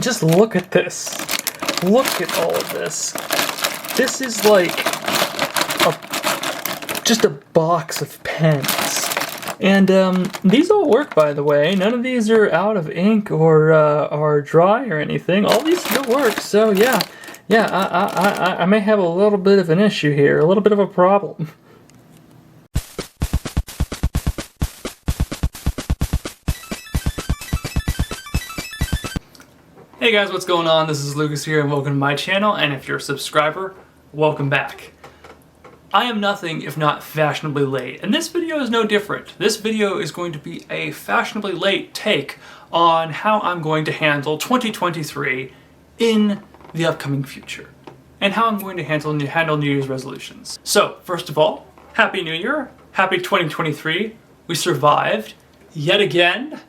just look at this. Look at all of this. This is like just a box of pens. And these all work, by the way. None of these are out of ink or are dry or anything. All these still work. So yeah, I may have a little bit of an issue here, a little bit of a problem. Hey guys, what's going on? This is Lucas here and welcome to my channel, and if you're a subscriber, welcome back. I am nothing if not fashionably late, and this video is no different. This video is going to be a fashionably late take on how I'm going to handle 2023 in the upcoming future, and how I'm going to handle New Year's resolutions. So, first of all, Happy New Year, Happy 2023. We survived yet again,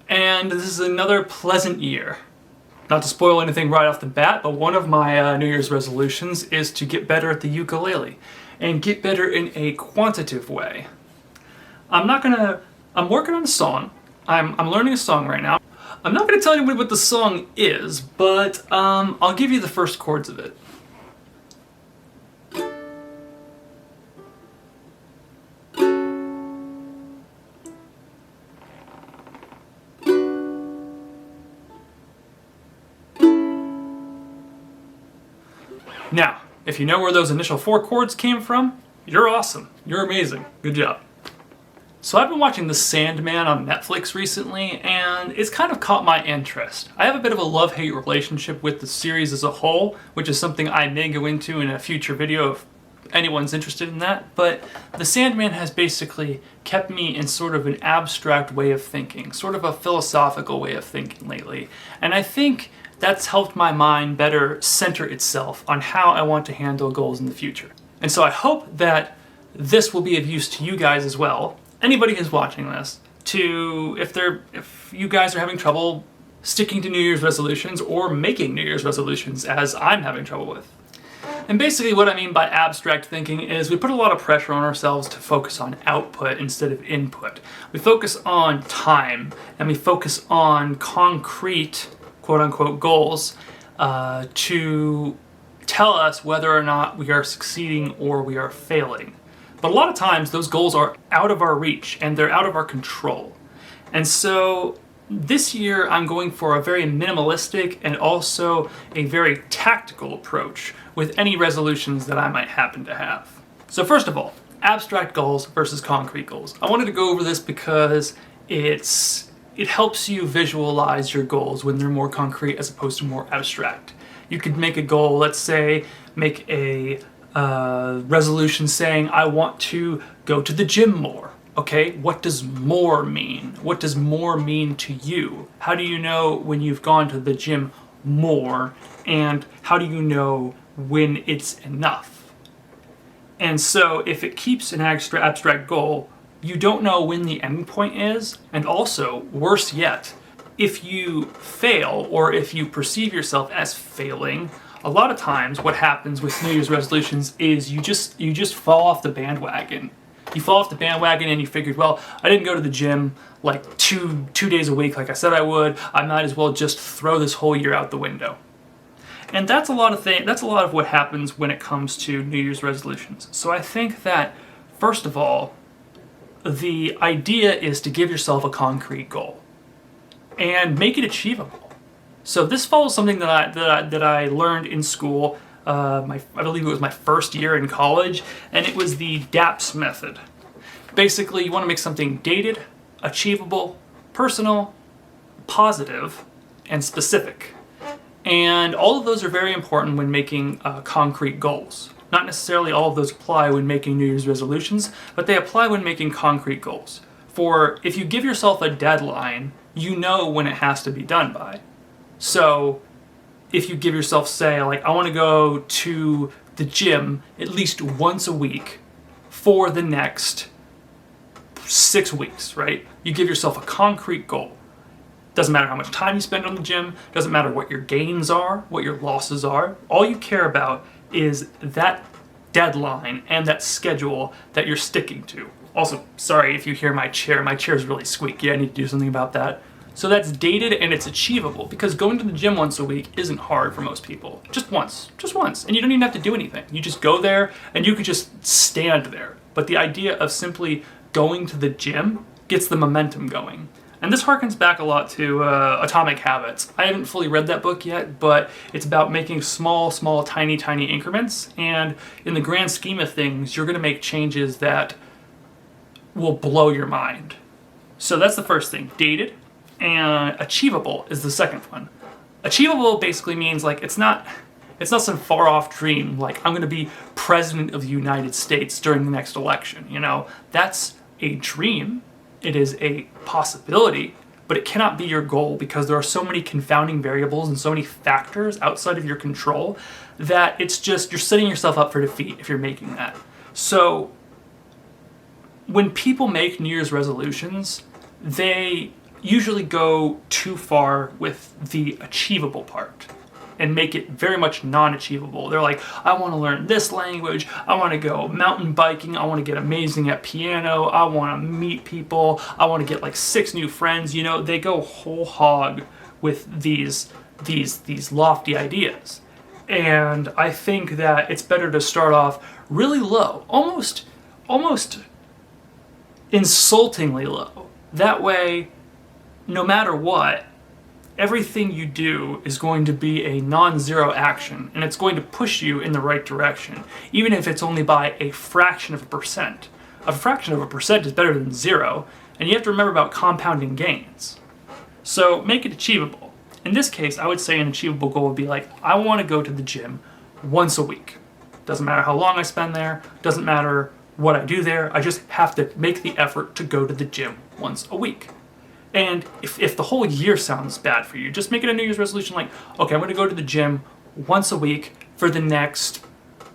and this is another pleasant year. Not to spoil anything right off the bat, but one of my New Year's resolutions is to get better at the ukulele, and get better in a quantitative way. I'm working on a song. I'm learning a song right now. I'm not gonna tell anybody what the song is, but I'll give you the first chords of it. Now, if you know where those initial 4 chords came from, you're awesome. You're amazing. Good job. So I've been watching The Sandman on Netflix recently, and it's kind of caught my interest. I have a bit of a love-hate relationship with the series as a whole, which is something I may go into in a future video if anyone's interested in that, but The Sandman has basically kept me in sort of an abstract way of thinking, sort of a philosophical way of thinking lately, and I think that's helped my mind better center itself on how I want to handle goals in the future. And so I hope that this will be of use to you guys as well, anybody who's watching this, if you guys are having trouble sticking to New Year's resolutions or making New Year's resolutions, as I'm having trouble with. And basically what I mean by abstract thinking is we put a lot of pressure on ourselves to focus on output instead of input. We focus on time, and we focus on concrete quote-unquote goals to tell us whether or not we are succeeding or we are failing. But a lot of times those goals are out of our reach and they're out of our control. And so this year I'm going for a very minimalistic and also a very tactical approach with any resolutions that I might happen to have. So first of all, abstract goals versus concrete goals. I wanted to go over this because it helps you visualize your goals when they're more concrete as opposed to more abstract. You could make a goal, let's say, make a resolution saying, I want to go to the gym more. Okay, what does more mean? What does more mean to you? How do you know when you've gone to the gym more? And how do you know when it's enough? And so if it keeps an abstract goal, you don't know when the end point is, and also, worse yet, if you fail or if you perceive yourself as failing, a lot of times what happens with New Year's resolutions is you just fall off the bandwagon. You fall off the bandwagon and you figured, well, I didn't go to the gym like two days a week like I said I would. I might as well just throw this whole year out the window. And that's a lot of what happens when it comes to New Year's resolutions. So I think that, first of all, the idea is to give yourself a concrete goal and make it achievable. So this follows something that I learned in school. I believe it was my first year in college, and it was the DAPS method. Basically, you want to make something dated, achievable, personal, positive, and specific. And all of those are very important when making concrete goals. Not necessarily all of those apply when making New Year's resolutions, but they apply when making concrete goals. For if you give yourself a deadline, you know when it has to be done by. So if you give yourself, say, like, I want to go to the gym at least once a week for the next 6 weeks, right? You give yourself a concrete goal. Doesn't matter how much time you spend on the gym, doesn't matter what your gains are, what your losses are. All you care about is that deadline and that schedule that you're sticking to. Also, sorry if you hear my chair. My chair is really squeaky. I need to do something about that. So that's dated and it's achievable, because going to the gym once a week isn't hard for most people. Just once. And you don't even have to do anything. You just go there and you could just stand there. But the idea of simply going to the gym gets the momentum going. And this harkens back a lot to Atomic Habits. I haven't fully read that book yet, but it's about making small, tiny increments. And in the grand scheme of things, you're going to make changes that will blow your mind. So that's the first thing, dated. And achievable is the second one. Achievable basically means like it's not some far off dream like I'm going to be president of the United States during the next election. You know, that's a dream. It is a possibility, but it cannot be your goal because there are so many confounding variables and so many factors outside of your control that it's just you're setting yourself up for defeat if you're making that. So when people make New Year's resolutions, they usually go too far with the achievable part and make it very much non-achievable. They're like, I want to learn this language, I want to go mountain biking, I want to get amazing at piano, I want to meet people, I want to get like 6 new friends. You know, they go whole hog with these lofty ideas. And I think that it's better to start off really low, almost insultingly low. That way, no matter what, everything you do is going to be a non-zero action, and it's going to push you in the right direction, even if it's only by a fraction of a percent. A fraction of a percent is better than 0, and you have to remember about compounding gains. So make it achievable. In this case, I would say an achievable goal would be like, I want to go to the gym once a week. Doesn't matter how long I spend there, doesn't matter what I do there, I just have to make the effort to go to the gym once a week. And if the whole year sounds bad for you, just make it a New Year's resolution like, okay, I'm going to go to the gym once a week for the next,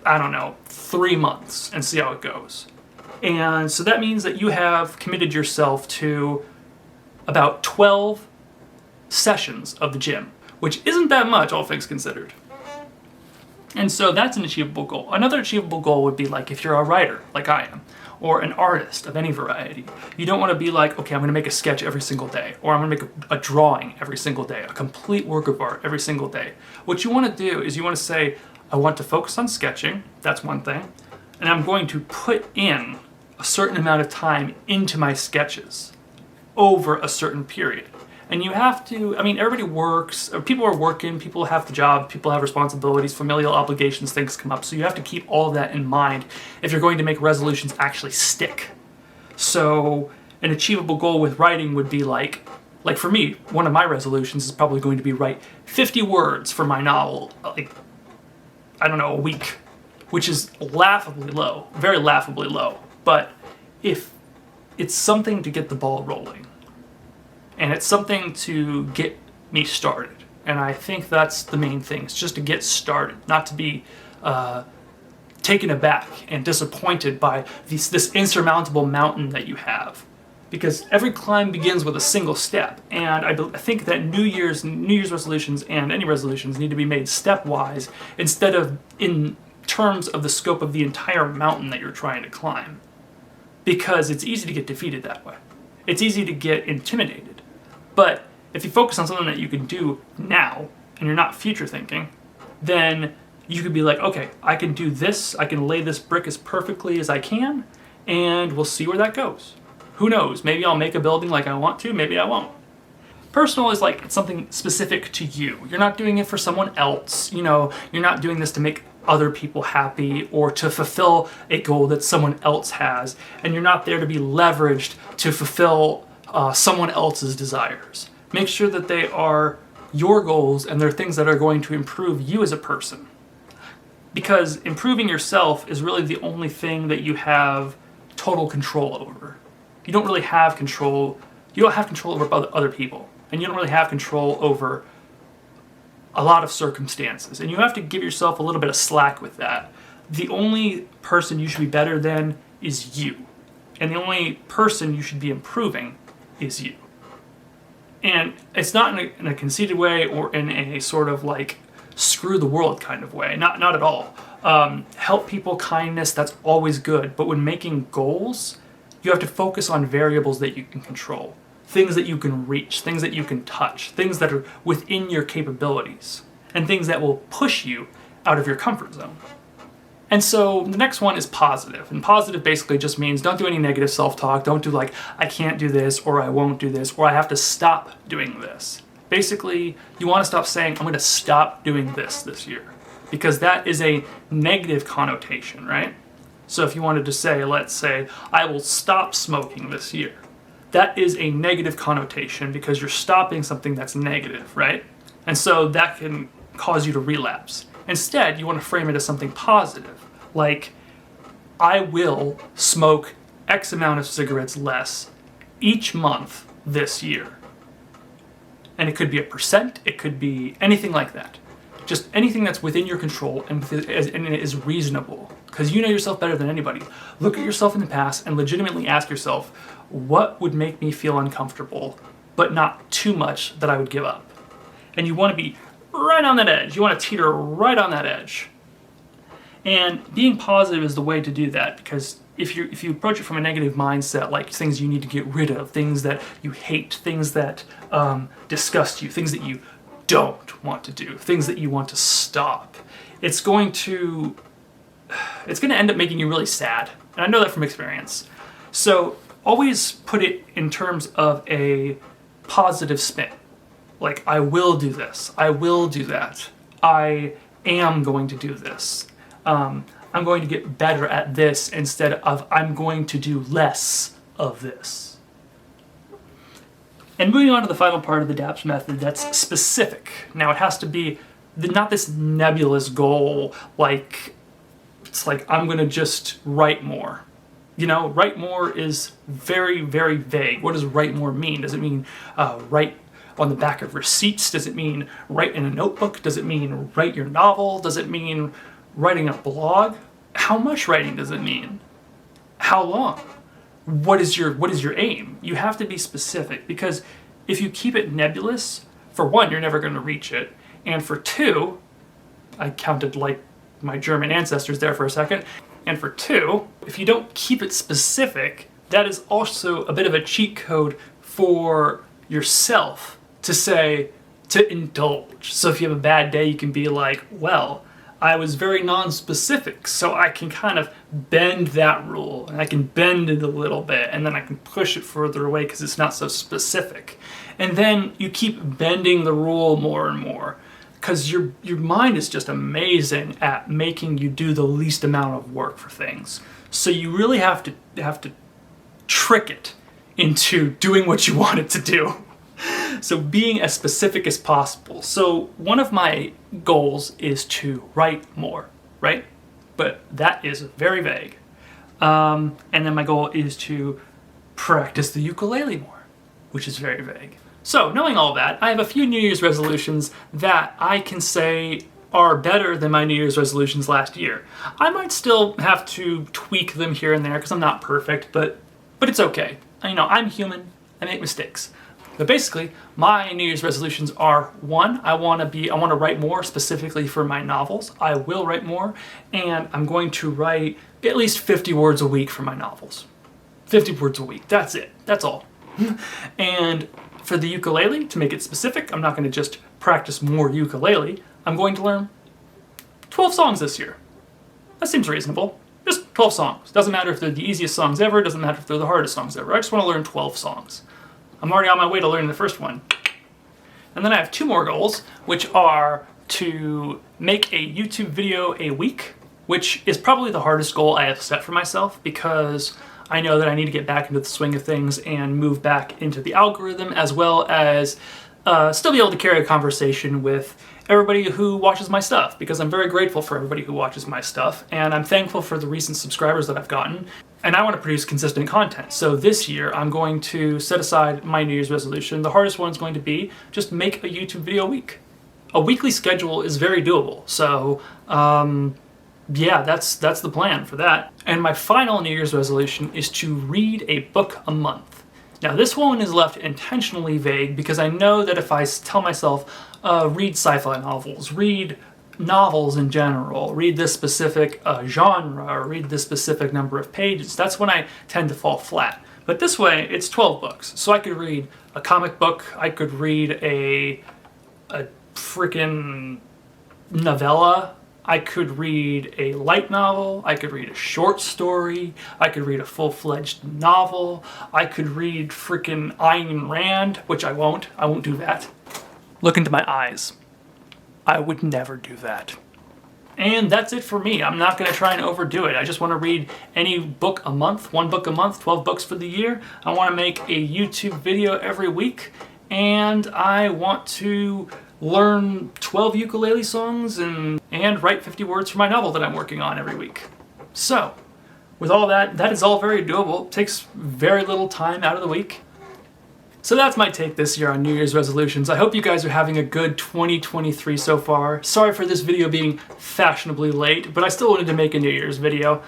3 months and see how it goes. And so that means that you have committed yourself to about 12 sessions of the gym, which isn't that much, all things considered. And so that's an achievable goal. Another achievable goal would be like if you're a writer, like I am, or an artist of any variety. You don't want to be like, okay, I'm going to make a sketch every single day, or I'm going to make a drawing every single day, a complete work of art every single day. What you want to do is you want to say, I want to focus on sketching, that's one thing, and I'm going to put in a certain amount of time into my sketches over a certain period. And you have to, everybody works, people are working, people have the job, people have responsibilities, familial obligations, things come up. So you have to keep all of that in mind if you're going to make resolutions actually stick. So an achievable goal with writing would be like for me, one of my resolutions is probably going to be write 50 words for my novel, a week, which is laughably low, very laughably low. But if it's something to get the ball rolling, and it's something to get me started. And I think that's the main thing. It's just to get started, not to be taken aback and disappointed by this insurmountable mountain that you have. Because every climb begins with a single step. And I think that New Year's resolutions and any resolutions need to be made stepwise instead of in terms of the scope of the entire mountain that you're trying to climb. Because it's easy to get defeated that way. It's easy to get intimidated. But if you focus on something that you can do now, and you're not future thinking, then you could be like, okay, I can do this, I can lay this brick as perfectly as I can, and we'll see where that goes. Who knows? Maybe I'll make a building like I want to, maybe I won't. Personal is like it's something specific to you. You're not doing it for someone else. You're not doing this to make other people happy or to fulfill a goal that someone else has, and you're not there to be leveraged to fulfill someone else's desires. Make sure that they are your goals and they're things that are going to improve you as a person. Because improving yourself is really the only thing that you have total control over. You don't really have control. You don't have control over other people. And you don't really have control over a lot of circumstances. And you have to give yourself a little bit of slack with that. The only person you should be better than is you. And the only person you should be improving is you. And it's not in a conceited way or in a sort of like screw the world kind of way. Not at all. Help people, kindness, that's always good. But when making goals, you have to focus on variables that you can control. things that you can reach, things that you can touch, things that are within your capabilities, and things that will push you out of your comfort zone. And so the next one is positive. And positive basically just means don't do any negative self-talk. Don't do like, I can't do this, or I won't do this, or I have to stop doing this. Basically, you want to stop saying, I'm going to stop doing this year. Because that is a negative connotation, right? So if you wanted to say, let's say, I will stop smoking this year. That is a negative connotation because you're stopping something that's negative, right? And so that can cause you to relapse. Instead, you want to frame it as something positive, like, I will smoke X amount of cigarettes less each month this year. And it could be a percent, it could be anything like that. Just anything that's within your control and is reasonable. Because you know yourself better than anybody. Look at yourself in the past and legitimately ask yourself, what would make me feel uncomfortable, but not too much that I would give up? And you want to be right on that edge. You want to teeter right on that edge. And being positive is the way to do that, because if you approach it from a negative mindset, like things you need to get rid of, things that you hate, things that disgust you, things that you don't want to do, things that you want to stop, it's going to end up making you really sad. And I know that from experience. So always put it in terms of a positive spin. Like, I will do this. I will do that. I am going to do this. I'm going to get better at this instead of I'm going to do less of this. And moving on to the final part of the DAPS method, that's specific. Now it has to be not this nebulous goal, like, it's like I'm going to just write more. You know, write more is very, very vague. What does write more mean? Does it mean write on the back of receipts? Does it mean write in a notebook? Does it mean write your novel? Does it mean writing a blog? How much writing does it mean? How long? What is your aim? You have to be specific, because if you keep it nebulous, for one, you're never going to reach it, and for two, I counted like my German ancestors there for a second, and for two, if you don't keep it specific, that is also a bit of a cheat code for yourself to say, to indulge. So if you have a bad day, you can be like, well, I was very non-specific, so I can kind of bend that rule, and I can bend it a little bit, and then I can push it further away because it's not so specific. And then you keep bending the rule more and more, because your mind is just amazing at making you do the least amount of work for things. So you really have to trick it into doing what you want it to do. So being as specific as possible. So one of my goals is to write more, right? But that is very vague. And then my goal is to practice the ukulele more, which is very vague. So knowing all that, I have a few New Year's resolutions that I can say are better than my New Year's resolutions last year. I might still have to tweak them here and there because I'm not perfect, but it's okay. You know, I'm human. I make mistakes. But basically, my New Year's resolutions are: one, I want to write more specifically for my novels. I will write more, and I'm going to write at least 50 words a week for my novels. 50 words a week. That's it. That's all. And for the ukulele, to make it specific, I'm not going to just practice more ukulele. I'm going to learn 12 songs this year. That seems reasonable. Just 12 songs. Doesn't matter if they're the easiest songs ever. Doesn't matter if they're the hardest songs ever. I just want to learn 12 songs. I'm already on my way to learning the first one. And then I have two more goals, which are to make a YouTube video a week, which is probably the hardest goal I have set for myself, because I know that I need to get back into the swing of things and move back into the algorithm, as well as still be able to carry a conversation with everybody who watches my stuff, because I'm very grateful for everybody who watches my stuff, and I'm thankful for the recent subscribers that I've gotten, and I want to produce consistent content. So this year, I'm going to set aside my New Year's resolution. The hardest one is going to be just make a YouTube video a week. A weekly schedule is very doable, so yeah, that's the plan for that. And my final New Year's resolution is to read a book a month. Now this one is left intentionally vague because I know that if I tell myself, read sci-fi novels, read novels in general, read this specific genre, or read this specific number of pages, that's when I tend to fall flat. But this way, it's 12 books. So I could read a comic book, I could read a freaking novella, I could read a light novel, I could read a short story, I could read a full-fledged novel, I could read freaking Ayn Rand, which I won't do that. Look into my eyes. I would never do that. And that's it for me. I'm not going to try and overdo it. I just want to read any book a month, 1 book a month, 12 books for the year. I want to make a YouTube video every week, and I want to learn 12 ukulele songs and write 50 words for my novel that I'm working on every week. So, with all that, that is all very doable. It takes very little time out of the week. So that's my take this year on New Year's resolutions. I hope you guys are having a good 2023 so far. Sorry for this video being fashionably late, but I still wanted to make a New Year's video.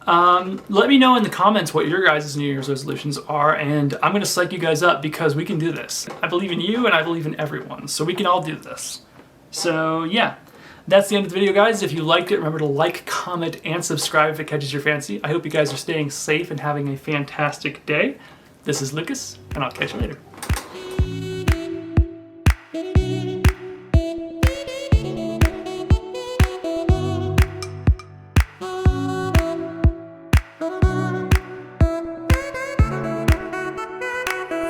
Let me know in the comments what your guys' New Year's resolutions are, and I'm going to psych you guys up because we can do this. I believe in you and I believe in everyone, so we can all do this. So yeah, that's the end of the video, guys. If you liked it, remember to like, comment, and subscribe if it catches your fancy. I hope you guys are staying safe and having a fantastic day. This is Lucas, and I'll catch you later.